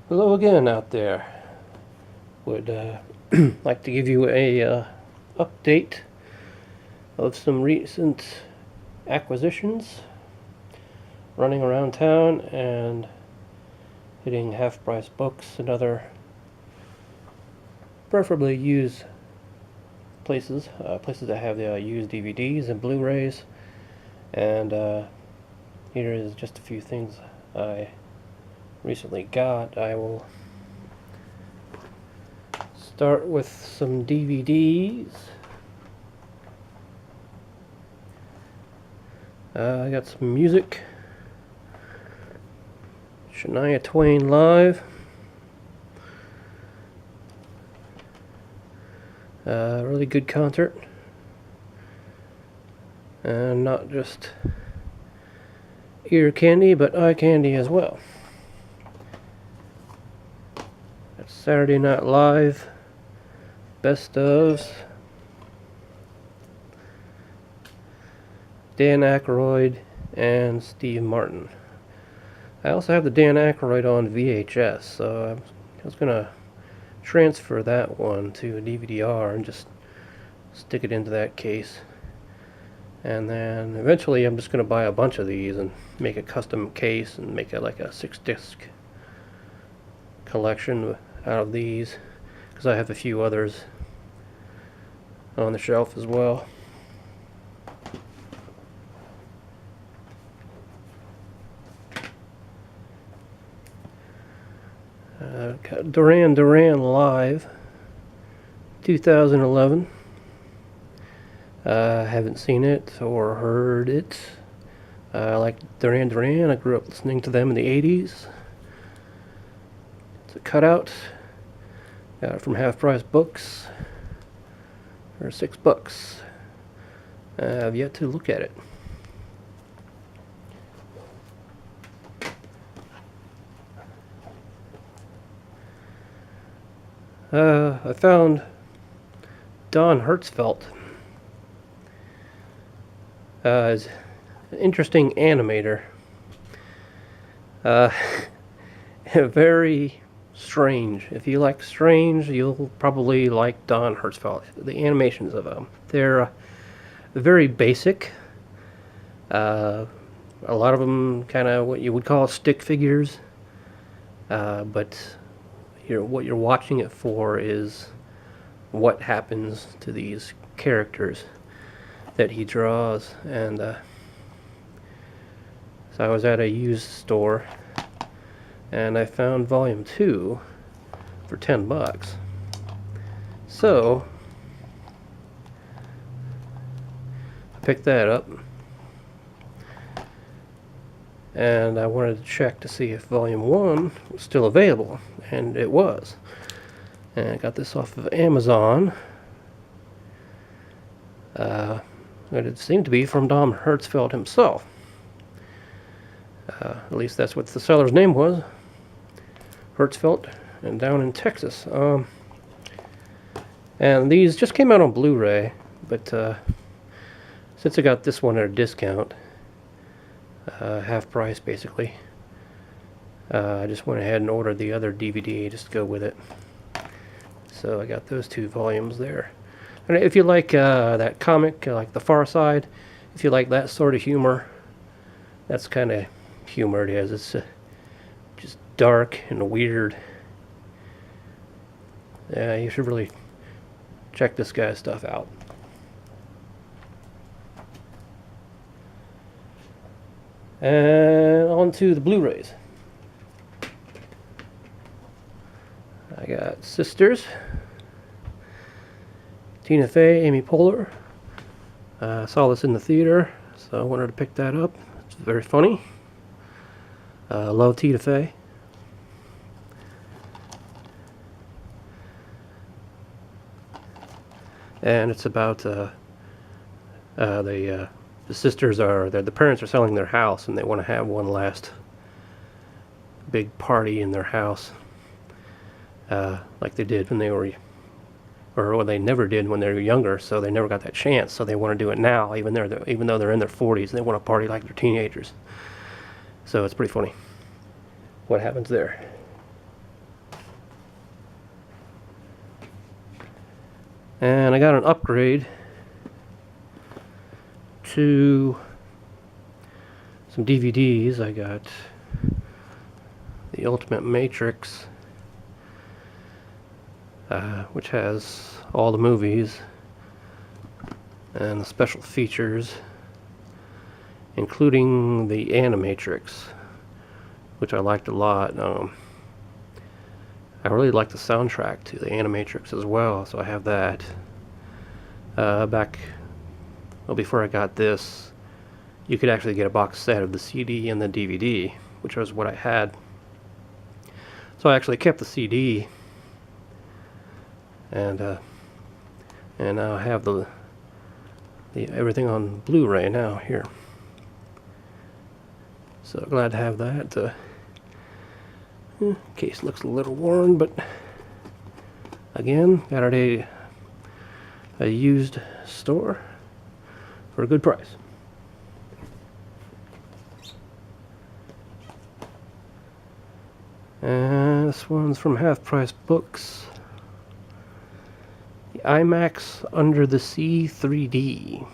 Hello again out there. Would like to give you a update of some recent acquisitions, running around town and hitting half-price books and other preferably used places that have the used DVDs and Blu-rays. And here is just a few things I recently got. I will start with some DVDs. I got some music. Shania Twain live. Really good concert. And not just ear candy, but eye candy as well. That's Saturday Night Live. Best ofs. Dan Aykroyd and Steve Martin. I also have the Dan Aykroyd on VHS, so I was going to transfer that one to a DVD-R and just stick it into that case. And then eventually I'm just going to buy a bunch of these and make a custom case and make it like a 6-disc collection out of these, because I have a few others on the shelf as well. Got Duran live 2011. Haven't seen it or heard it. I like Duran. I grew up listening to them in the 80s. It's a cutout. Got it from Half Price Books for $6. I've yet to look at it. I found Don Hertzfeldt. Is an interesting animator. Very strange. If you like strange, you'll probably like Don Hertzfeldt. The animations of them, they're very basic. A lot of them kind of what you would call stick figures. But what you're watching it for is what happens to these characters that he draws. And so I was at a used store and I found volume 2 for $10. So I picked that up and I wanted to check to see if volume 1 was still available, and it was. And I got this off of Amazon. It seemed to be from Don Hertzfeldt himself. At least that's what the seller's name was. Hertzfeldt, and down in Texas. And these just came out on Blu-ray, but since I got this one at a discount, half price basically, I just went ahead and ordered the other DVD just to go with it. So I got those 2 volumes there. And if you like that comic, like The Far Side, if you like that sort of humor, that's kind of humor it is. It's just dark and weird. Yeah, you should really check this guy's stuff out. And on to the Blu-rays. I got Sisters, Tina Fey, Amy Poehler. I saw this in the theater, so I wanted to pick that up. It's very funny. Love Tina Fey. And it's about the sisters the parents are selling their house and they want to have one last big party in their house, like they did when they were, or what they never did when they were younger. So they never got that chance. So they want to do it now, even though they're in their 40s. They want to party like they're teenagers. So it's pretty funny what happens there. And I got an upgrade to some DVDs. I got the Ultimate Matrix, which has all the movies and the special features, including the Animatrix, which I liked a lot. I really like the soundtrack to the Animatrix as well, so I have that. Before I got this, you could actually get a box set of the CD and the DVD, which was what I had. So I actually kept the CD, and now I have the everything on Blu-ray now here. So glad to have that. Case looks a little worn, but again, got it a used store for a good price. And this one's from Half Price Books. The IMAX Under the Sea 3D.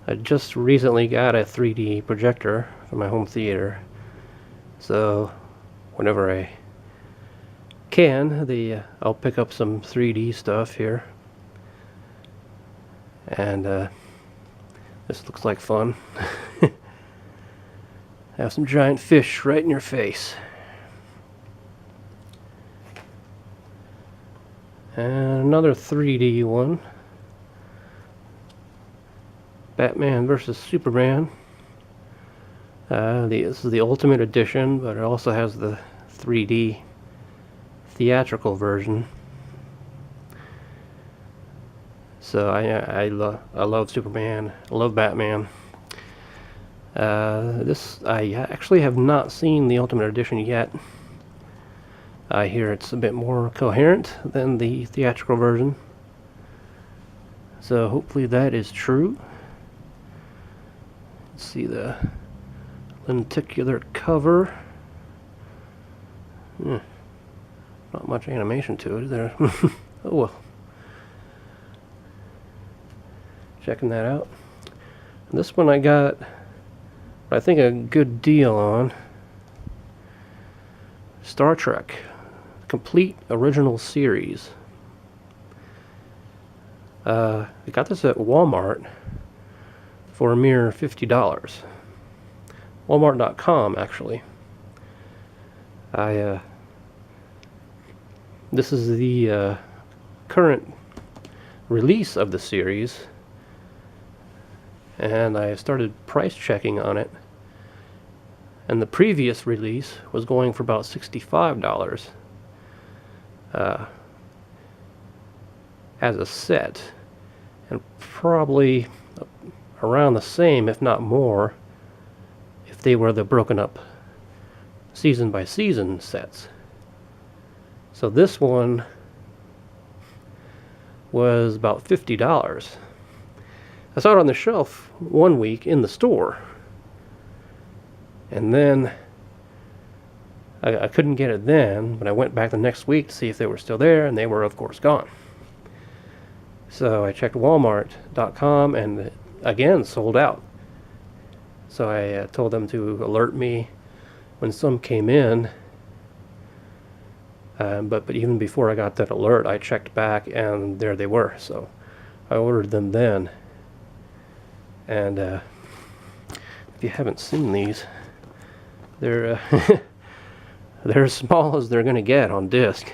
I just recently got a 3D projector for my home theater, so whenever I can, I'll pick up some 3D stuff here. And this looks like fun. Have some giant fish right in your face. And another 3D one. Batman vs. Superman. This is the Ultimate Edition, but it also has the 3D theatrical version. So I love Superman. I love Batman. I actually have not seen the Ultimate Edition yet. I hear it's a bit more coherent than the theatrical version. So hopefully that is true. Let's see the lenticular cover. Not much animation to it there. Oh well. Checking that out. And this one I got, I think, a good deal on. Star Trek Complete Original Series. I got this at Walmart for a mere $50. Walmart.com, actually. This is the current release of the series, and I started price checking on it, and the previous release was going for about $65 as a set, and probably around the same, if not more, if they were the broken up season by season sets. So this one was about $50. I saw it on the shelf one week in the store, and then I couldn't get it then, but I went back the next week to see if they were still there, and they were, of course, gone. So I checked Walmart.com, and again, sold out. So I told them to alert me when some came in, but even before I got that alert, I checked back, and there they were. So I ordered them then. And if you haven't seen these, they're they're as small as they're going to get on disc.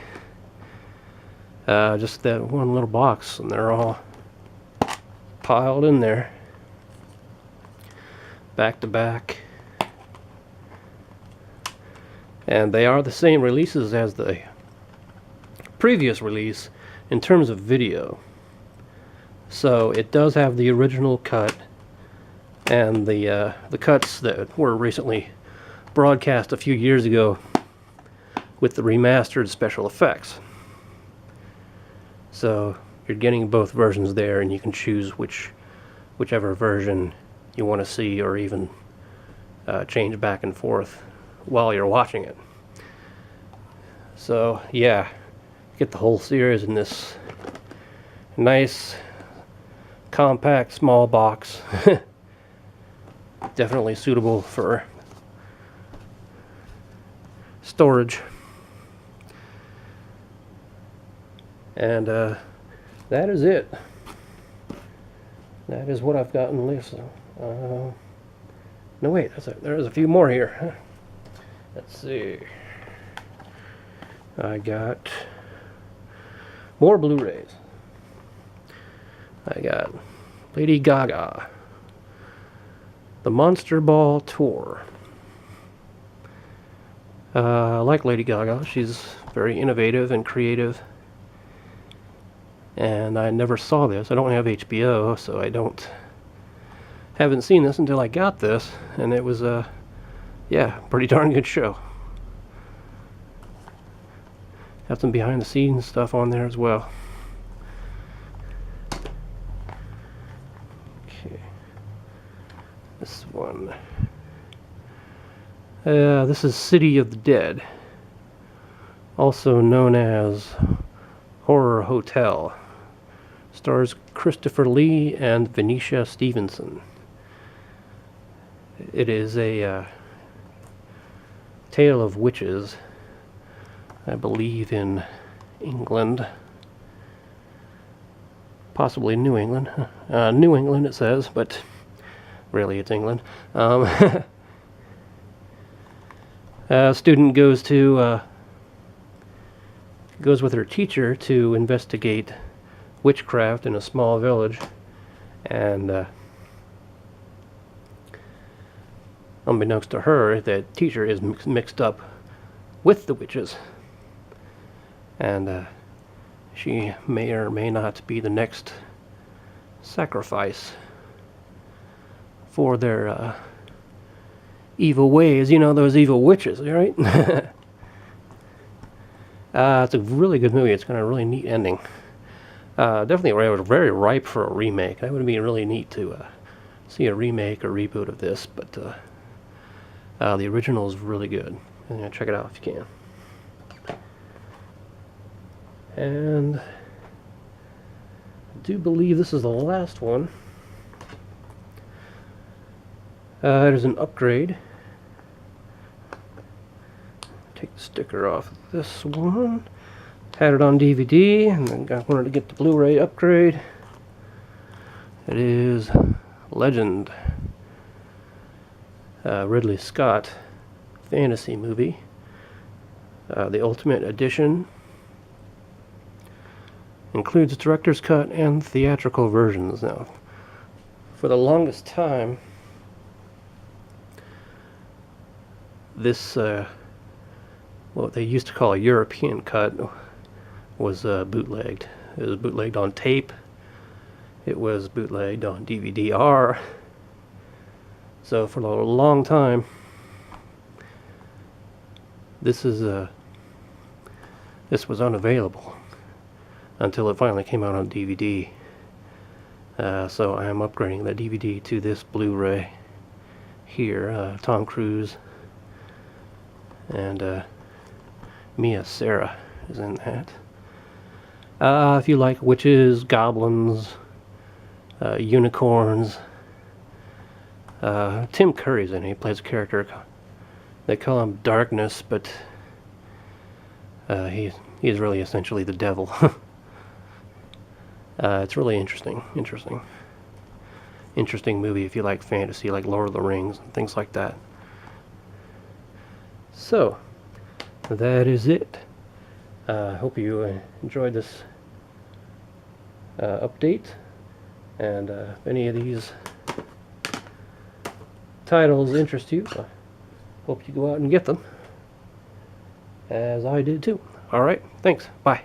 Just that one little box, and they're all piled in there, back to back. And they are the same releases as the previous release in terms of video. So it does have the original cut and the cuts that were recently broadcast a few years ago with the remastered special effects. So you're getting both versions there, and you can choose whichever version you want to see, or even change back and forth while you're watching it. So yeah, get the whole series in this Nice, compact, small box. Definitely suitable for storage. And that is it. That is what I've gotten listed. No, wait, there's a few more here. Let's see. I got more Blu-rays. I got Lady Gaga, the Monster Ball Tour. I like Lady Gaga. She's very innovative and creative. And I never saw this. I don't have HBO, so haven't seen this until I got this, and it was yeah, pretty darn good show. Have some behind the scenes stuff on there as well. Okay, this one. This is City of the Dead, also known as Horror Hotel. Stars Christopher Lee and Venetia Stevenson. It is a tale of witches, I believe in England. Possibly New England. New England it says, but really it's England. A student goes with her teacher to investigate witchcraft in a small village, and unbeknownst to her, the teacher is mixed up with the witches, and she may or may not be the next sacrifice for their evil ways. You know, those evil witches, right? It's a really good movie. It's got a really neat ending. Definitely very ripe for a remake. That would be really neat to see a remake or reboot of this, but the original is really good. And check it out if you can. And I do believe this is the last one. There's an upgrade. Take the sticker off of this one. Had it on DVD, and then wanted to get the Blu-ray upgrade. It is Legend, Ridley Scott fantasy movie, the Ultimate Edition. Includes director's cut and theatrical versions. Now, for the longest time, this what they used to call a European cut was bootlegged. It was bootlegged on tape. It was bootlegged on DVD-R. So for a long time, this was unavailable until it finally came out on DVD. So I am upgrading the DVD to this Blu-ray here. Tom Cruise and Mia Sara is in that. If you like witches, goblins, unicorns, Tim Curry's in it. He plays a character. They call him Darkness, but he's really essentially the devil. It's really interesting movie if you like fantasy, like Lord of the Rings and things like that. So that is it. I hope you enjoyed this update, and if any of these titles interest you, I hope you go out and get them, as I did too. Alright, thanks, bye.